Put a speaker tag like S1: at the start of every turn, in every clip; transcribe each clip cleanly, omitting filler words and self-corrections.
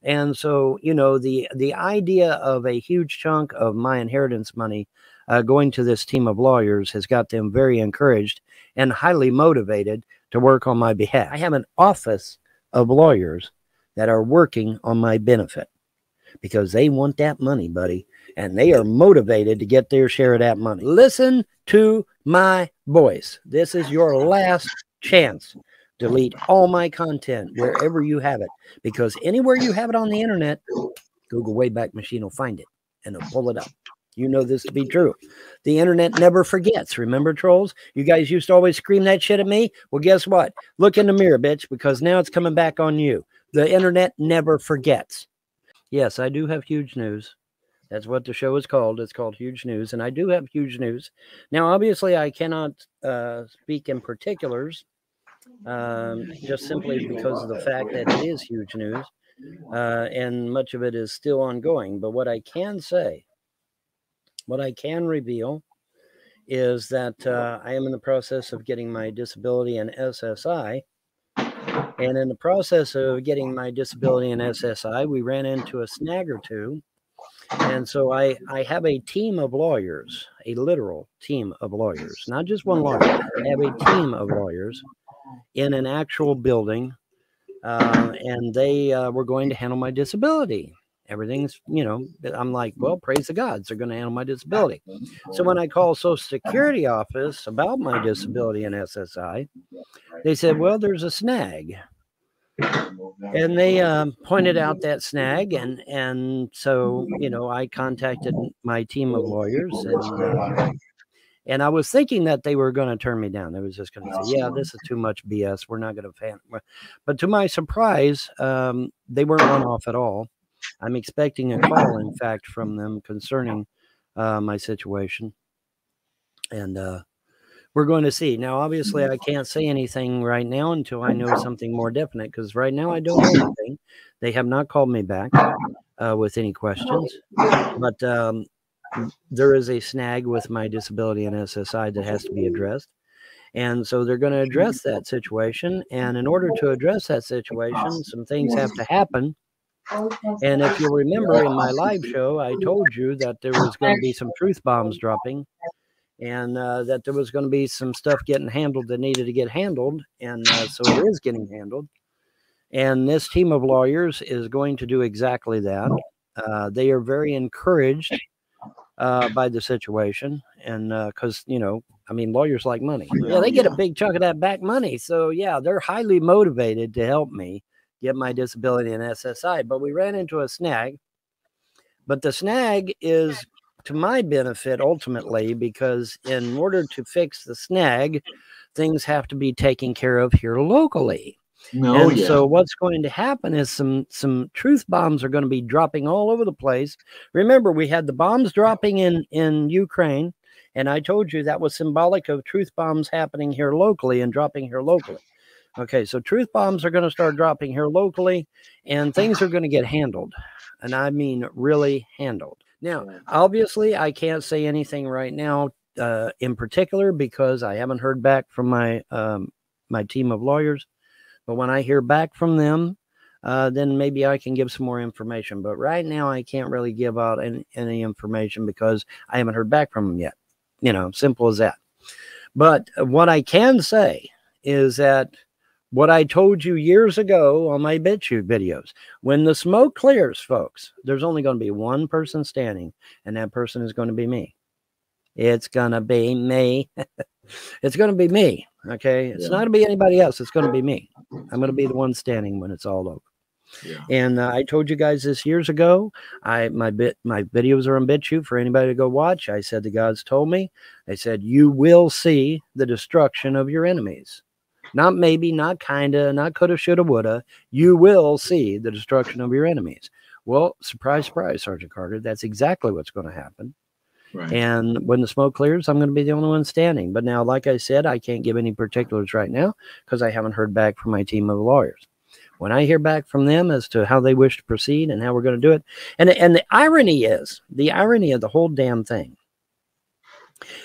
S1: And so, you know, the idea of a huge chunk of my inheritance money going to this team of lawyers has got them very encouraged and highly motivated to work on my behalf. I have an office of lawyers that are working on my benefit because they want that money, buddy, and they are motivated to get their share of that money. Listen to my voice. This is your last chance. Delete all my content wherever you have it, because anywhere you have it on the internet, Google Wayback Machine will find it and it'll pull it up. You know this to be true. The internet never forgets. Remember, trolls? You guys used to always scream that shit at me. Well, guess what? Look in the mirror, bitch, because now it's coming back on you. The internet never forgets. Yes, I do have huge news. That's what the show is called. It's called Huge News, and I do have huge news. Now, obviously, I cannot speak in particulars, just simply because of the fact that it is huge news, and much of it is still ongoing. But what I can say, what I can reveal, is that I am in the process of getting my disability and SSI. And in the process of getting my disability and SSI, we ran into a snag or two. And so I have a team of lawyers, a literal team of lawyers, not just one lawyer. I have a team of lawyers in an actual building, and they were going to handle my disability. Everything's, you know, I'm like, well, praise the gods, they're going to handle my disability. So when I call Social Security office about my disability and SSI, they said, well, there's a snag. And they pointed out that snag, and so, you know, I contacted my team of lawyers, and I was thinking that they were going to turn me down. They was just going to say, yeah, this is too much BS. We're not going to. But to my surprise, they weren't run off at all. I'm expecting a call, in fact, from them concerning my situation. And we're going to see. Now, obviously, I can't say anything right now until I know something more definite, because right now I don't know anything. They have not called me back with any questions. But there is a snag with my disability and SSI that has to be addressed. And so they're going to address that situation. And in order to address that situation, some things have to happen. And if you'll remember in my live show, I told you that there was going to be some truth bombs dropping, and that there was going to be some stuff getting handled that needed to get handled. And so it is getting handled. And this team of lawyers is going to do exactly that. They are very encouraged by the situation. And because, you know, I mean, lawyers like money. Yeah, they get a big chunk of that back money. So, yeah, they're highly motivated to help me get my disability and SSI. But we ran into a snag. But the snag is to my benefit ultimately, because in order to fix the snag, things have to be taken care of here locally. So what's going to happen is some truth bombs are going to be dropping all over the place. Remember, we had the bombs dropping in Ukraine, and I told you that was symbolic of truth bombs happening here locally and dropping here locally. Okay, so truth bombs are going to start dropping here locally, and things are going to get handled. And I mean really handled. Now, obviously, I can't say anything right now in particular, because I haven't heard back from my my team of lawyers. But when I hear back from them, then maybe I can give some more information. But right now, I can't really give out any information because I haven't heard back from them yet. You know, simple as that. But what I can say is that what I told you years ago on my BitChute videos, when the smoke clears, folks, there's only going to be one person standing, and that person is going to be me. It's going to be me. It's going to be me. Okay. It's not going to be anybody else. It's going to be me. I'm going to be the one standing when it's all over. Yeah. And I told you guys this years ago. My videos are on BitChute for anybody to go watch. I said the gods told me. They said, you will see the destruction of your enemies. Not maybe, not kinda, not coulda, shoulda, woulda. You will see the destruction of your enemies. Well, surprise, surprise, Sergeant Carter. That's exactly what's going to happen. Right. And when the smoke clears, I'm going to be the only one standing. But now, like I said, I can't give any particulars right now because I haven't heard back from my team of lawyers. When I hear back from them as to how they wish to proceed and how we're going to do it, and the irony of the whole damn thing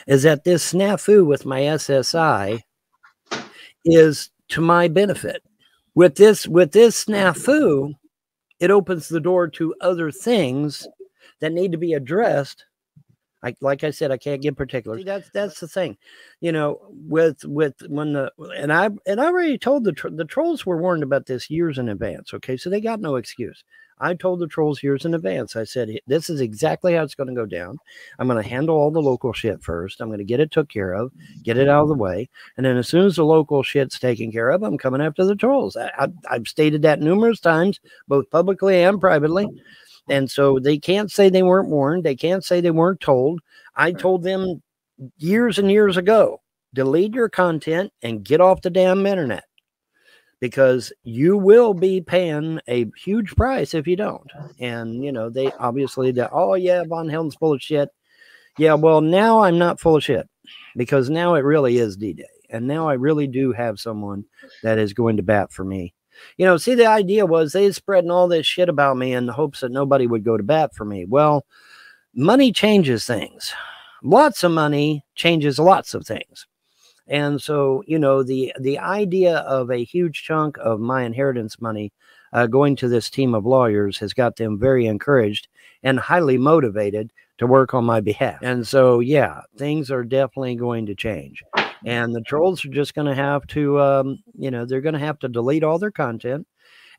S1: is that this snafu with my SSI is to my benefit. With this snafu, it opens the door to other things that need to be addressed. Like I said, I can't give particulars. See, that's the thing, you know, with when I already told the trolls were warned about this years in advance. Okay, so they got no excuse. I told the trolls years in advance. I said, this is exactly how it's going to go down. I'm going to handle all the local shit first. I'm going to get it took care of, get it out of the way. And then as soon as the local shit's taken care of, I'm coming after the trolls. I've stated that numerous times, both publicly and privately. And so they can't say they weren't warned. They can't say they weren't told. I told them years and years ago, delete your content and get off the damn internet, because you will be paying a huge price if you don't. And, you know, they obviously, oh yeah, Von Helden's full of shit. Yeah, well, now I'm not full of shit, because now it really is D-Day. And now I really do have someone that is going to bat for me. You know, see, the idea was they spreading all this shit about me in the hopes that nobody would go to bat for me. Well, money changes things. Lots of money changes lots of things. And so, you know, the idea of a huge chunk of my inheritance money going to this team of lawyers has got them very encouraged and highly motivated to work on my behalf. And so, yeah, things are definitely going to change. And the trolls are just going to have to, you know, they're going to have to delete all their content.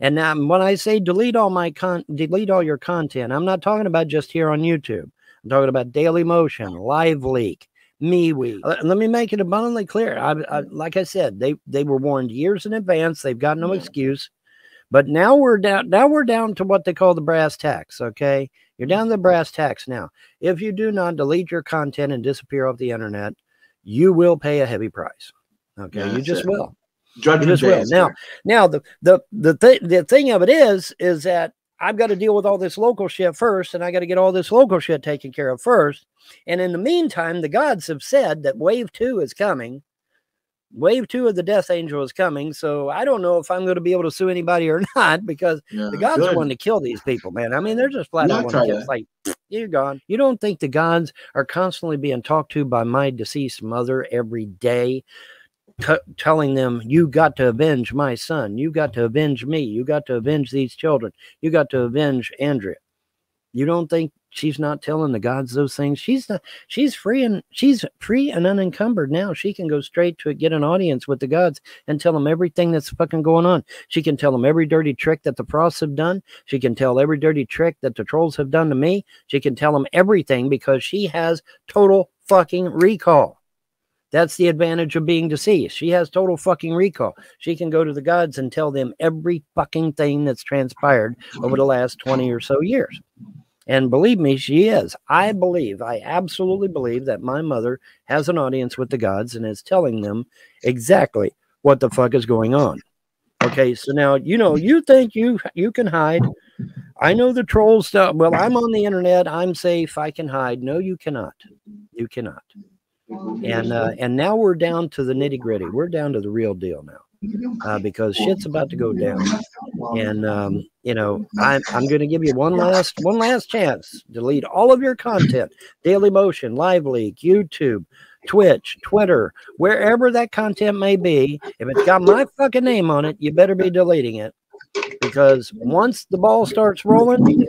S1: And now when I say delete all your content, I'm not talking about just here on YouTube. I'm talking about Daily Motion, Live Leak, MeWe. Let me make it abundantly clear. Like I said, they were warned years in advance. They've got no excuse. But now we're down. Now we're down to what they call the brass tacks. Okay, you're down to the brass tacks now. If you do not delete your content and disappear off the internet, you will pay a heavy price. Okay, yeah, you just will. Judgment Day is will. Now the thing of it is that I've got to deal with all this local shit first, and I got to get all this local shit taken care of first. And in the meantime, the gods have said that wave 2 is coming. Wave 2 of the Death Angel is coming. So I don't know if I'm going to be able to sue anybody or not, because the gods are wanting to kill these people, man. I mean, they're just flat out wanting to kill. It's like, you're gone. You don't think the gods are constantly being talked to by my deceased mother every day, telling them, you got to avenge my son. You got to avenge me. You got to avenge these children. You got to avenge Andrea. You don't think she's not telling the gods those things? She's free and unencumbered now. She can go straight to get an audience with the gods and tell them everything that's fucking going on. She can tell them every dirty trick that the frosts have done. She can tell every dirty trick that the trolls have done to me. She can tell them everything, because she has total fucking recall. That's the advantage of being deceased. She has total fucking recall. She can go to the gods and tell them every fucking thing that's transpired over the last 20 or so years. And believe me, she is. I absolutely believe that my mother has an audience with the gods and is telling them exactly what the fuck is going on. Okay, so now, you know, you think you can hide. I know the trolls stuff. Well, I'm on the internet. I'm safe. I can hide. No, you cannot. You cannot. And now we're down to the nitty gritty. We're down to the real deal now, because shit's about to go down. And you know, I'm going to give you one last chance. Delete all of your content: Daily Motion, Live Leak, YouTube, Twitch, Twitter, wherever that content may be. If it's got my fucking name on it, you better be deleting it. Because once the ball starts rolling,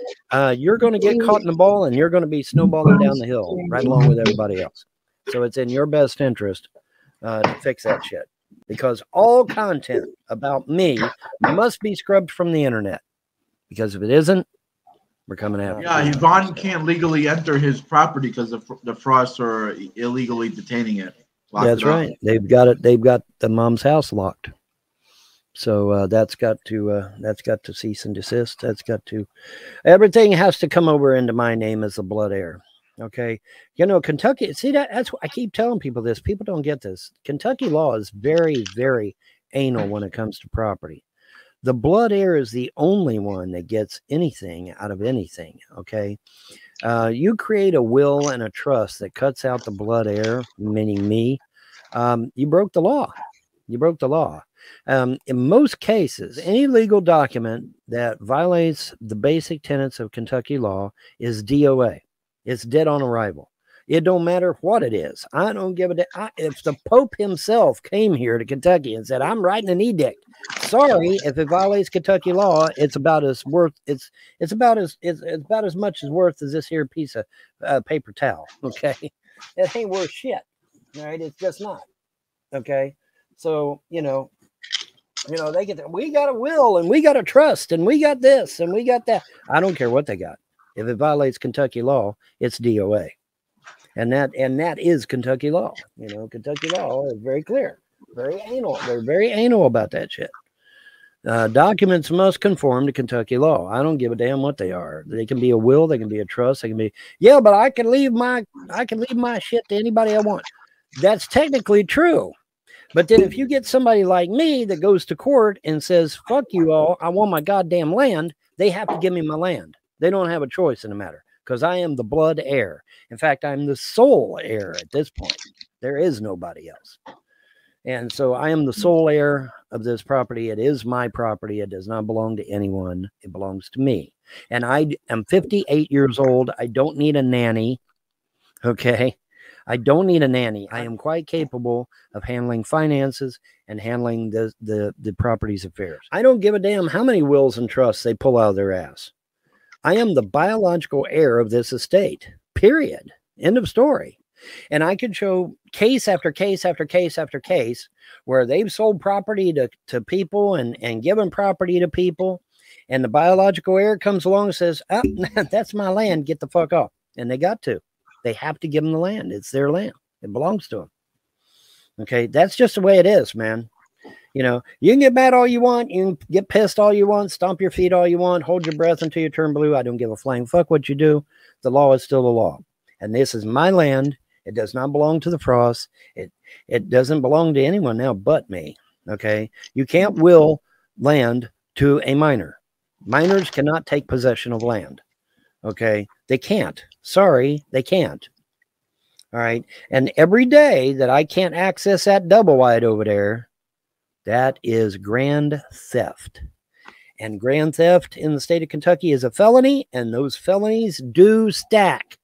S1: you're going to get caught in the ball, and you're going to be snowballing down the hill right along with everybody else. So it's in your best interest to fix that shit, because all content about me must be scrubbed from the internet, because if it isn't, we're coming after.
S2: Yeah, Yvonne can't legally enter his property because the frosts are illegally detaining it.
S1: That's right. They've got it. They've got the mom's house locked. So that's got to cease and desist. That's got to, everything has to come over into my name as the blood heir. Okay, you know, Kentucky, see, that's what I keep telling people this. People don't get this. Kentucky law is very, very anal when it comes to property. The blood heir is the only one that gets anything out of anything. Okay, you create a will and a trust that cuts out the blood heir, meaning me. You broke the law. You broke the law. In most cases, any legal document that violates the basic tenets of Kentucky law is DOA. It's dead on arrival. It don't matter what it is. I don't give a damn. If the Pope himself came here to Kentucky and said, I'm writing an edict, sorry, if it violates Kentucky law, it's about as worth, it's about as much as worth as this here piece of paper towel. Okay. It ain't worth shit. All right. It's just not. Okay. So, they get we got a will and we got a trust and we got this and we got that. I don't care what they got. If it violates Kentucky law, it's DOA. And that is Kentucky law. Kentucky law is very clear, very anal. They're very anal about that shit. Documents must conform to Kentucky law. I don't give a damn what they are. They can be a will, they can be a trust, they can be, yeah, but I can leave my shit to anybody I want. That's technically true. But then if you get somebody like me that goes to court and says, fuck you all, I want my goddamn land, they have to give me my land. They don't have a choice in the matter because I am the blood heir. In fact, I'm the sole heir at this point. There is nobody else. And so I am the sole heir of this property. It is my property. It does not belong to anyone. It belongs to me. And I am 58 years old. I don't need a nanny. Okay. I don't need a nanny. I am quite capable of handling finances and handling the property's affairs. I don't give a damn how many wills and trusts they pull out of their ass. I am the biological heir of this estate, period. End of story. And I could show case after case after case after case where they've sold property to people and given property to people. And the biological heir comes along and says, oh, that's my land. Get the fuck off. And they got to. They have to give them the land. It's their land. It belongs to them. Okay. That's just the way it is, man. You can get mad all you want. You can get pissed all you want. Stomp your feet all you want. Hold your breath until you turn blue. I don't give a flying fuck what you do. The law is still the law. And this is my land. It does not belong to the Frosts. It doesn't belong to anyone now but me. Okay. You can't will land to a minor. Minors cannot take possession of land. Okay. They can't. Sorry, they can't. All right. And every day that I can't access that double wide over there, that is grand theft. And grand theft in the state of Kentucky is a felony, and those felonies do stack.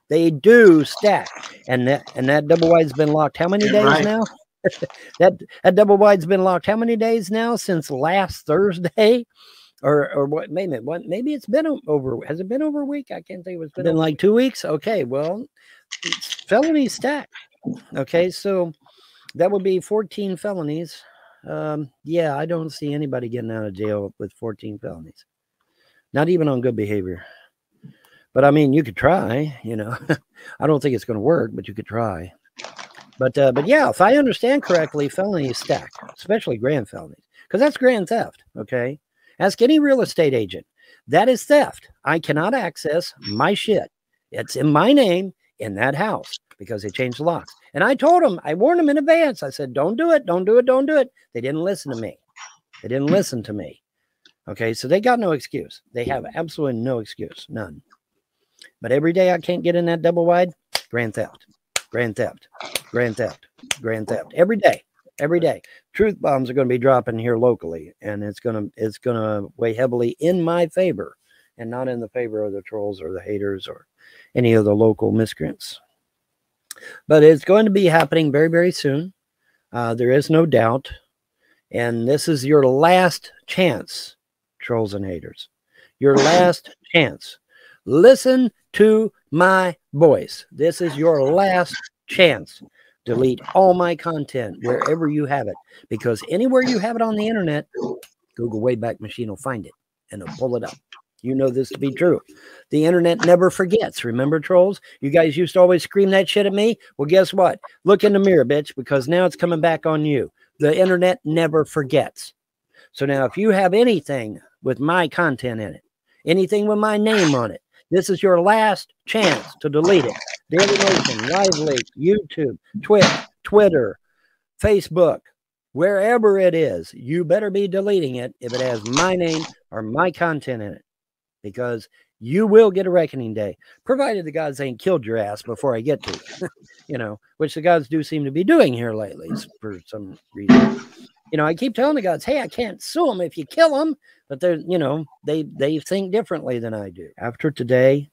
S1: They do stack. And that double wide's been locked how many days now? that double wide's been locked how many days now? Since last Thursday? Or what? Maybe it's been over. Has it been over a week? I can't think. It's been like 2 weeks. Okay, well, felonies stack. Okay, so that would be 14 felonies. Yeah, I don't see anybody getting out of jail with 14 felonies. Not even on good behavior. But I mean, you could try. I don't think it's going to work, but you could try. But yeah, if I understand correctly, felonies stack, especially grand felonies, because that's grand theft. Okay. Ask any real estate agent. That is theft. I cannot access my shit. It's in my name in that house because they changed the locks. And I told them, I warned them in advance. I said, don't do it. Don't do it. Don't do it. They didn't listen to me. They didn't listen to me. Okay. So they got no excuse. They have absolutely no excuse. None. But every day I can't get in that double wide, grand theft, grand theft, grand theft, grand theft. Every day. Every day. Truth bombs are going to be dropping here locally, and it's going to weigh heavily in my favor and not in the favor of the trolls or the haters or any of the local miscreants. But it's going to be happening very, very soon. There is no doubt. And this is your last chance, trolls and haters. Your last chance. Listen to my voice. This is your last chance. Delete all my content wherever you have it, because anywhere you have it on the internet, Google Wayback Machine will find it and it'll pull it up. You know this to be true. The internet never forgets. Remember, trolls? You guys used to always scream that shit at me. Well, guess what? Look in the mirror, bitch, because now it's coming back on you. The internet never forgets. So now if you have anything with my content in it, anything with my name on it, this is your last chance to delete it. Daily Motion, Lively, YouTube, Twitch, Twitter, Facebook, wherever it is, you better be deleting it if it has my name or my content in it, because you will get a reckoning day, provided the gods ain't killed your ass before I get to you, which the gods do seem to be doing here lately for some reason. I keep telling the gods, hey, I can't sue them if you kill them, but they're, they think differently than I do. After today,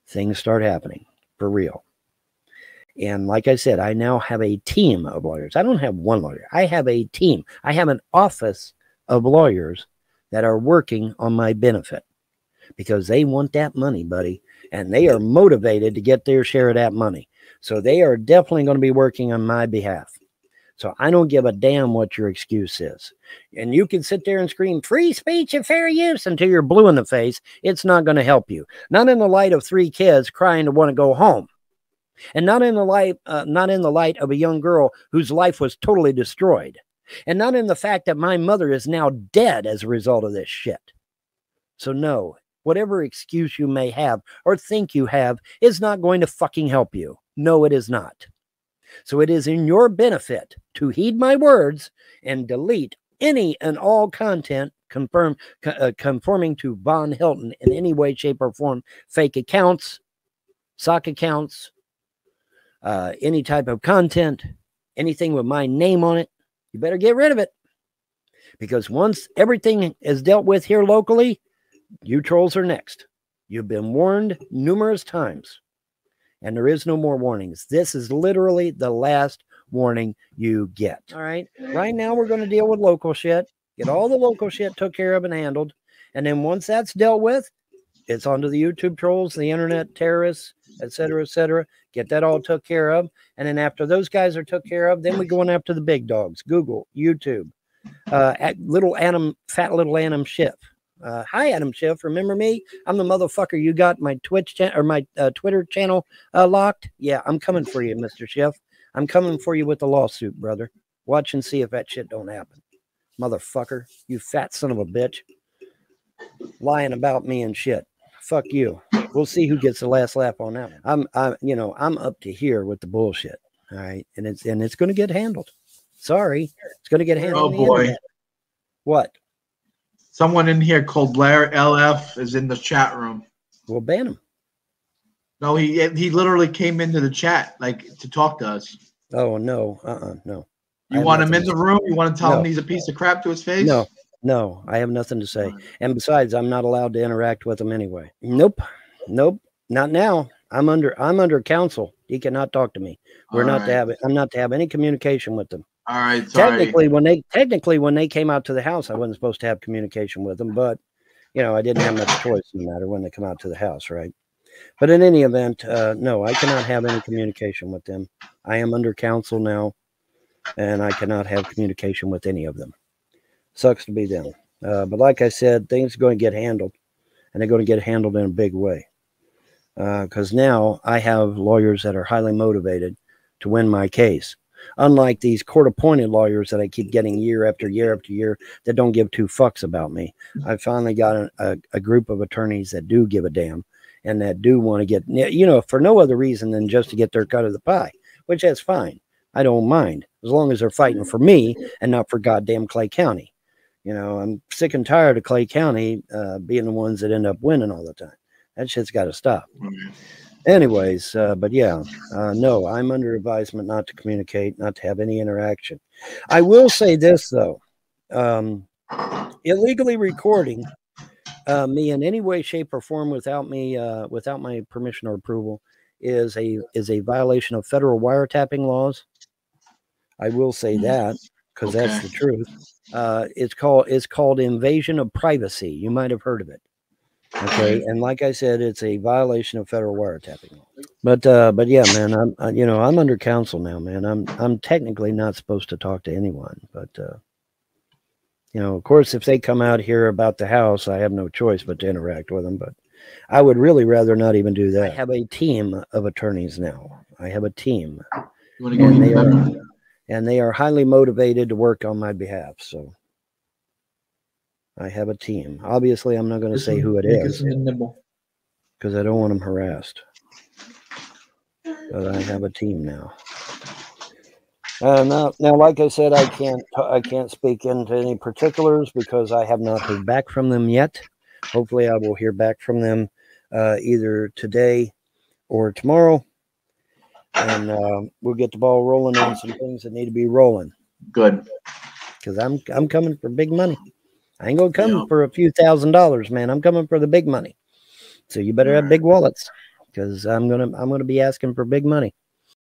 S1: things start happening for real. And like I said, I now have a team of lawyers. I don't have one lawyer. I have a team. I have an office of lawyers that are working on my benefit because they want that money, buddy. And they are motivated to get their share of that money. So they are definitely going to be working on my behalf. So I don't give a damn what your excuse is. And you can sit there and scream free speech and fair use until you're blue in the face. It's not going to help you. Not in the light of 3 kids crying to want to go home. And not in the light of a young girl whose life was totally destroyed. And not in the fact that my mother is now dead as a result of this shit. So no, whatever excuse you may have or think you have is not going to fucking help you. No, it is not. So it is in your benefit to heed my words and delete any and all content conforming to Von Hilton in any way, shape, or form. Fake accounts, sock accounts, any type of content, anything with my name on it. You better get rid of it. Because once everything is dealt with here locally, you trolls are next. You've been warned numerous times. And there is no more warnings. This is literally the last warning you get. All right. Right now, we're going to deal with local shit. Get all the local shit took care of and handled. And then once that's dealt with, it's onto the YouTube trolls, the internet terrorists, et cetera, et cetera. Get that all took care of. And then after those guys are took care of, then we go on after the big dogs. Google, YouTube, fat little Adam Schiff. Hi, Adam Schiff. Remember me? I'm the motherfucker you got my Twitch or my Twitter channel locked. Yeah, I'm coming for you, Mr. Schiff. I'm coming for you with the lawsuit, brother. Watch and see if that shit don't happen. Motherfucker, you fat son of a bitch. Lying about me and shit. Fuck you. We'll see who gets the last laugh on that one. I'm up to here with the bullshit. All right. And it's going to get handled. Sorry. It's going to get handled.
S2: Oh boy.
S1: What?
S2: Someone in here called Blair LF is in the chat room.
S1: We'll ban him.
S2: No, he literally came into the chat to talk to us.
S1: Oh no. No.
S2: You want him in the room? You want to tell him he's a piece of crap to his face?
S1: No, I have nothing to say. And besides, I'm not allowed to interact with him anyway. Nope. Not now. I'm under counsel. He cannot talk to me. I'm not to have any communication with them.
S2: All right. Sorry.
S1: Technically, when they came out to the house, I wasn't supposed to have communication with them, but I didn't have much choice in the matter when they come out to the house, right? But in any event, no, I cannot have any communication with them. I am under counsel now, and I cannot have communication with any of them. Sucks to be them. But like I said, things are going to get handled, and they're going to get handled in a big way. Because now I have lawyers that are highly motivated to win my case. Unlike these court-appointed lawyers that I keep getting year after year after year that don't give 2 fucks about me. I finally got a group of attorneys that do give a damn and that do want to get, for no other reason than just to get their cut of the pie, which that's fine. I don't mind as long as they're fighting for me and not for goddamn Clay County. I'm sick and tired of Clay County being the ones that end up winning all the time. That shit's got to stop. Anyways, but yeah, no, I'm under advisement not to communicate, not to have any interaction. I will say this, though. Illegally recording me in any way, shape, or form without my permission or approval is a violation of federal wiretapping laws. I will say that because that's the truth. It's called invasion of privacy. You might have heard of it. Okay, and like I said, it's a violation of federal wiretapping law. But yeah, man, I'm under counsel now, man. I'm technically not supposed to talk to anyone, but of course, if they come out here about the house, I have no choice but to interact with them. But I would really rather not even do that. I have a team of attorneys now. I have a team, and they are highly motivated to work on my behalf. So. I have a team. Obviously, I'm not going to say who it is because I don't want them harassed. But I have a team now. Now, like I said, I can't speak into any particulars because I have not heard back from them yet. Hopefully, I will hear back from them either today or tomorrow, and we'll get the ball rolling on some things that need to be rolling.
S2: Good.
S1: Because I'm coming for big money. I ain't gonna come for a few $1,000s, man. I'm coming for the big money. So you better have big wallets because I'm gonna be asking for big money.